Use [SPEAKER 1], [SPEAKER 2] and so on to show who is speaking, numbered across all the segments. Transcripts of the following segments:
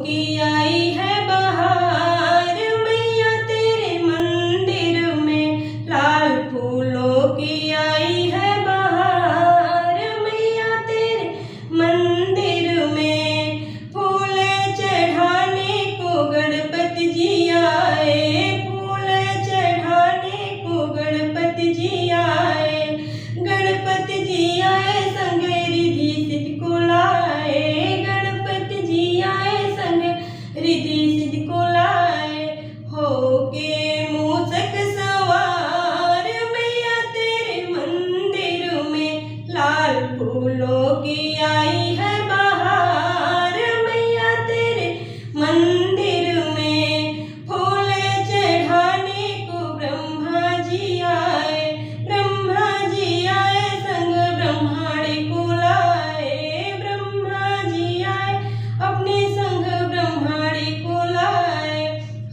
[SPEAKER 1] की आई है बहार, मैया तेरे मंदिर में लाल फूलों की आई है बहार, मैया तेरे मंदिर में फूल चढ़ाने को गणपति जी आए, फूल चढ़ाने को गणपति जी आए, गणपति जी आए संग रिद्धि सिद्धि को लाए, गणपति जी आए संग रिद्धि सिद्धि को लाए, होके मूषक सवार मैया तेरे मंदिर में लाल फूलों की आई है बहार, मैया तेरे मंदिर में फूल चढ़ाने को ब्रह्मा जी आए, ब्रह्मा जी आए संग ब्रह्माणी को लाए, ब्रह्मा जी आए अपने संग ब्रह्माणी को लाए,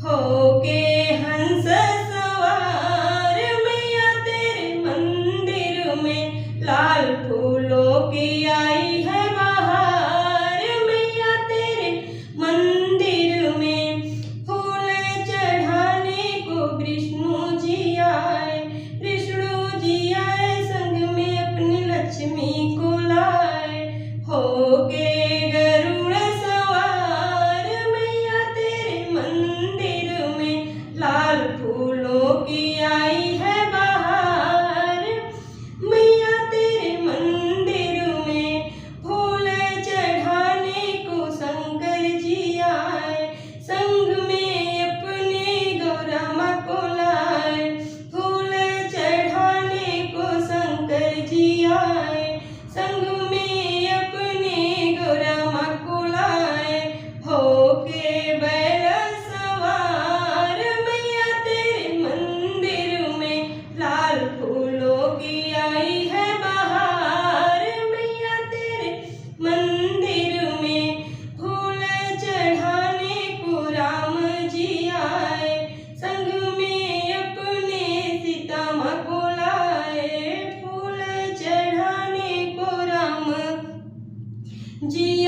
[SPEAKER 1] होके हंस सवार मैया तेरे मंदिर में लाल फूलों की आई है बहार, मैया तेरे मंदिर में फूल चढ़ाने को विष्णु जी आए, विष्णु जी आए संग में अपनी लक्ष्मी को लाए, होके गरुड़ सवार मैया तेरे मंदिर में लाल फूलों की आई है बहार, मैया तेरे मंदिर में फूल चढ़ाने को शंकर जी आए, संग में अपने गौरा माँ को लाए, फूल चढ़ाने को शंकर जी आए, संग में अपने गौरा माँ को लाए, होके बैल सवार मैया तेरे मंदिर में लाल फूलों की आई है बहार, मैया तेरे मंदिर में फूल चढ़ाने को राम जी आए, संग में अपने सीता माँ को लाए, फूल चढ़ाने को राम जी